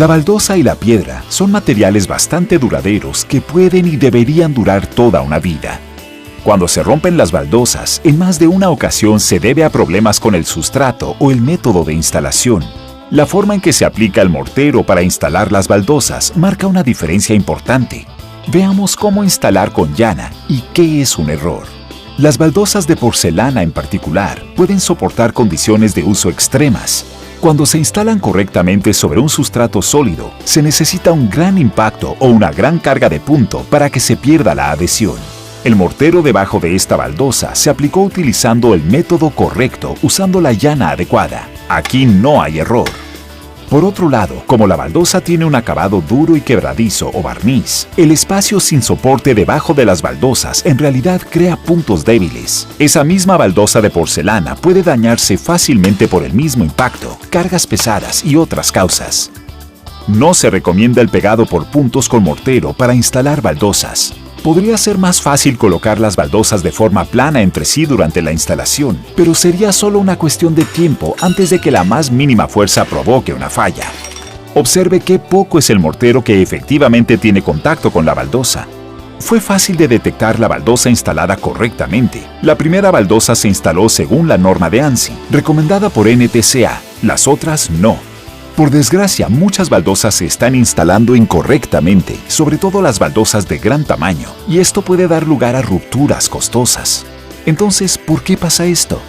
La baldosa y la piedra son materiales bastante duraderos que pueden y deberían durar toda una vida. Cuando se rompen las baldosas, en más de una ocasión se debe a problemas con el sustrato o el método de instalación. La forma en que se aplica el mortero para instalar las baldosas marca una diferencia importante. Veamos cómo instalar con llana y qué es un error. Las baldosas de porcelana en particular pueden soportar condiciones de uso extremas. Cuando se instalan correctamente sobre un sustrato sólido, se necesita un gran impacto o una gran carga de punto para que se pierda la adhesión. El mortero debajo de esta baldosa se aplicó utilizando el método correcto, usando la llana adecuada. Aquí no hay error. Por otro lado, como la baldosa tiene un acabado duro y quebradizo o barniz, el espacio sin soporte debajo de las baldosas en realidad crea puntos débiles. Esa misma baldosa de porcelana puede dañarse fácilmente por el mismo impacto, cargas pesadas y otras causas. No se recomienda el pegado por puntos con mortero para instalar baldosas. Podría ser más fácil colocar las baldosas de forma plana entre sí durante la instalación, pero sería solo una cuestión de tiempo antes de que la más mínima fuerza provoque una falla. Observe qué poco es el mortero que efectivamente tiene contacto con la baldosa. Fue fácil de detectar la baldosa instalada correctamente. La primera baldosa se instaló según la norma de ANSI, recomendada por NTCA, las otras no. Por desgracia, muchas baldosas se están instalando incorrectamente, sobre todo las baldosas de gran tamaño, y esto puede dar lugar a rupturas costosas. Entonces, ¿por qué pasa esto?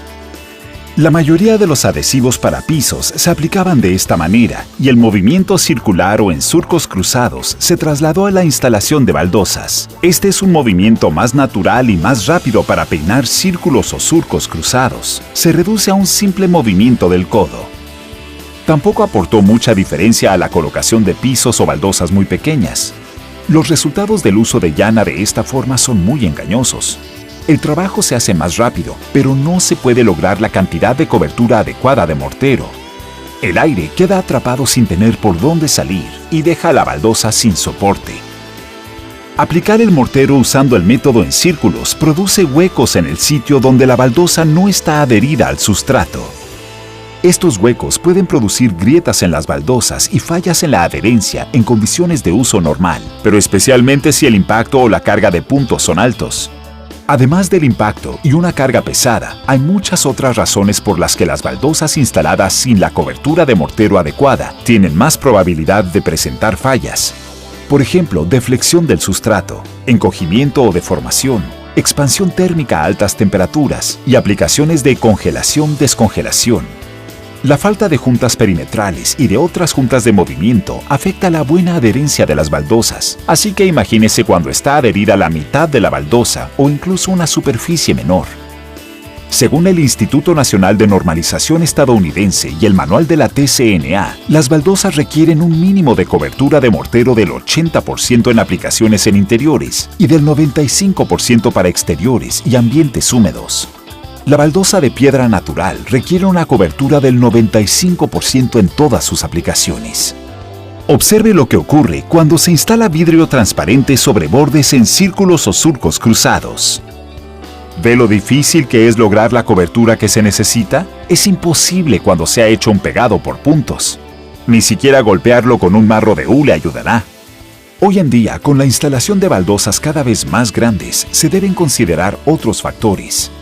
La mayoría de los adhesivos para pisos se aplicaban de esta manera, y el movimiento circular o en surcos cruzados se trasladó a la instalación de baldosas. Este es un movimiento más natural y más rápido para peinar círculos o surcos cruzados. Se reduce a un simple movimiento del codo. Tampoco aportó mucha diferencia a la colocación de pisos o baldosas muy pequeñas. Los resultados del uso de llana de esta forma son muy engañosos. El trabajo se hace más rápido, pero no se puede lograr la cantidad de cobertura adecuada de mortero. El aire queda atrapado sin tener por dónde salir y deja la baldosa sin soporte. Aplicar el mortero usando el método en círculos produce huecos en el sitio donde la baldosa no está adherida al sustrato. Estos huecos pueden producir grietas en las baldosas y fallas en la adherencia en condiciones de uso normal, pero especialmente si el impacto o la carga de puntos son altos. Además del impacto y una carga pesada, hay muchas otras razones por las que las baldosas instaladas sin la cobertura de mortero adecuada tienen más probabilidad de presentar fallas. Por ejemplo, deflexión del sustrato, encogimiento o deformación, expansión térmica a altas temperaturas y aplicaciones de congelación-descongelación. La falta de juntas perimetrales y de otras juntas de movimiento afecta la buena adherencia de las baldosas, así que imagínese cuando está adherida la mitad de la baldosa o incluso una superficie menor. Según el Instituto Nacional de Normalización estadounidense y el manual de la TCNA, las baldosas requieren un mínimo de cobertura de mortero del 80% en aplicaciones en interiores y del 95% para exteriores y ambientes húmedos. La baldosa de piedra natural requiere una cobertura del 95% en todas sus aplicaciones. Observe lo que ocurre cuando se instala vidrio transparente sobre bordes en círculos o surcos cruzados. ¿Ve lo difícil que es lograr la cobertura que se necesita? Es imposible cuando se ha hecho un pegado por puntos. Ni siquiera golpearlo con un marro de hule ayudará. Hoy en día, con la instalación de baldosas cada vez más grandes, se deben considerar otros factores.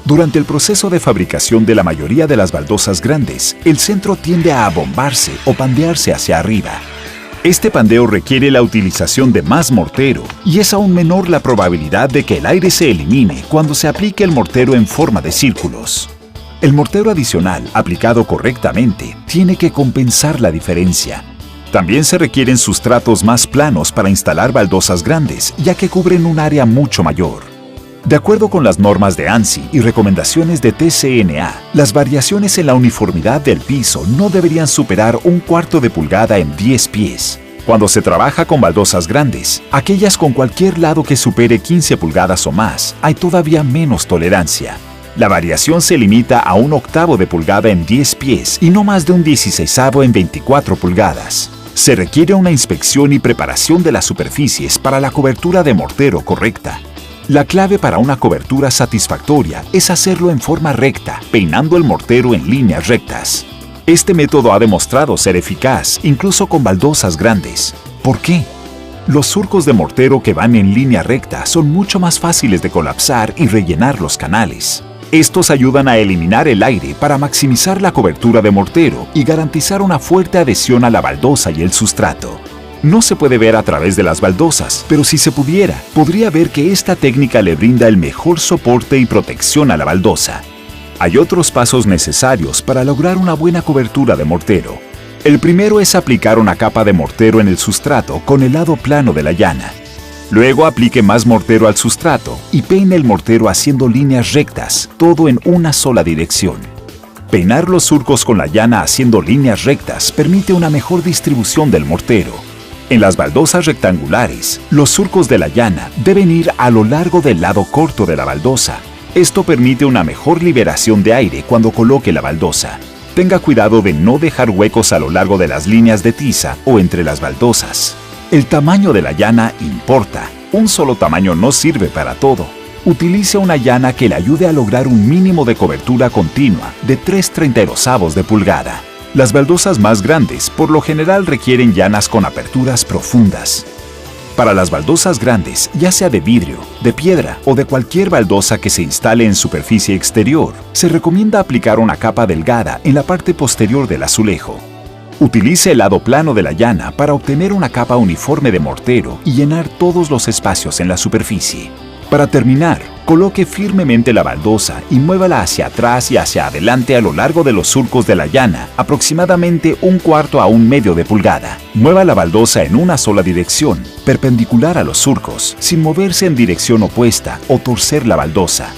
Durante el proceso de fabricación de la mayoría de las baldosas grandes, el centro tiende a abombarse o pandearse hacia arriba. Este pandeo requiere la utilización de más mortero y es aún menor la probabilidad de que el aire se elimine cuando se aplique el mortero en forma de círculos. El mortero adicional, aplicado correctamente, tiene que compensar la diferencia. También se requieren sustratos más planos para instalar baldosas grandes, ya que cubren un área mucho mayor. De acuerdo con las normas de ANSI y recomendaciones de TCNA, las variaciones en la uniformidad del piso no deberían superar 1/4 de pulgada en 10 pies. Cuando se trabaja con baldosas grandes, aquellas con cualquier lado que supere 15 pulgadas o más, hay todavía menos tolerancia. La variación se limita a 1/8 de pulgada en 10 pies y no más de 1/16 en 24 pulgadas. Se requiere una inspección y preparación de las superficies para la cobertura de mortero correcta. La clave para una cobertura satisfactoria es hacerlo en forma recta, peinando el mortero en líneas rectas. Este método ha demostrado ser eficaz, incluso con baldosas grandes. ¿Por qué? Los surcos de mortero que van en línea recta son mucho más fáciles de colapsar y rellenar los canales. Estos ayudan a eliminar el aire para maximizar la cobertura de mortero y garantizar una fuerte adhesión a la baldosa y el sustrato. No se puede ver a través de las baldosas, pero si se pudiera, podría ver que esta técnica le brinda el mejor soporte y protección a la baldosa. Hay otros pasos necesarios para lograr una buena cobertura de mortero. El primero es aplicar una capa de mortero en el sustrato con el lado plano de la llana. Luego aplique más mortero al sustrato y peine el mortero haciendo líneas rectas, todo en una sola dirección. Peinar los surcos con la llana haciendo líneas rectas permite una mejor distribución del mortero. En las baldosas rectangulares, los surcos de la llana deben ir a lo largo del lado corto de la baldosa. Esto permite una mejor liberación de aire cuando coloque la baldosa. Tenga cuidado de no dejar huecos a lo largo de las líneas de tiza o entre las baldosas. El tamaño de la llana importa. Un solo tamaño no sirve para todo. Utilice una llana que le ayude a lograr un mínimo de cobertura continua de 3/32 de pulgada. Las baldosas más grandes por lo general requieren llanas con aperturas profundas. Para las baldosas grandes, ya sea de vidrio, de piedra o de cualquier baldosa que se instale en superficie exterior, se recomienda aplicar una capa delgada en la parte posterior del azulejo. Utilice el lado plano de la llana para obtener una capa uniforme de mortero y llenar todos los espacios en la superficie. Para terminar, coloque firmemente la baldosa y muévala hacia atrás y hacia adelante a lo largo de los surcos de la llana, aproximadamente 1/4 a 1/2 de pulgada. Mueva la baldosa en una sola dirección, perpendicular a los surcos, sin moverse en dirección opuesta o torcer la baldosa.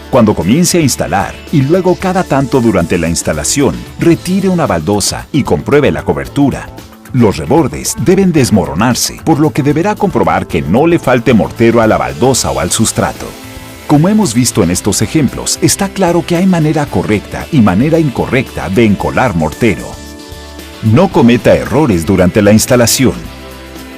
Cuando comience a instalar y luego cada tanto durante la instalación, retire una baldosa y compruebe la cobertura. Los rebordes deben desmoronarse, por lo que deberá comprobar que no le falte mortero a la baldosa o al sustrato. Como hemos visto en estos ejemplos, está claro que hay manera correcta y manera incorrecta de encolar mortero. No cometa errores durante la instalación.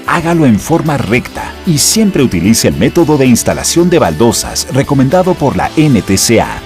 Hágalo en forma recta y siempre utilice el método de instalación de baldosas recomendado por la NTCA.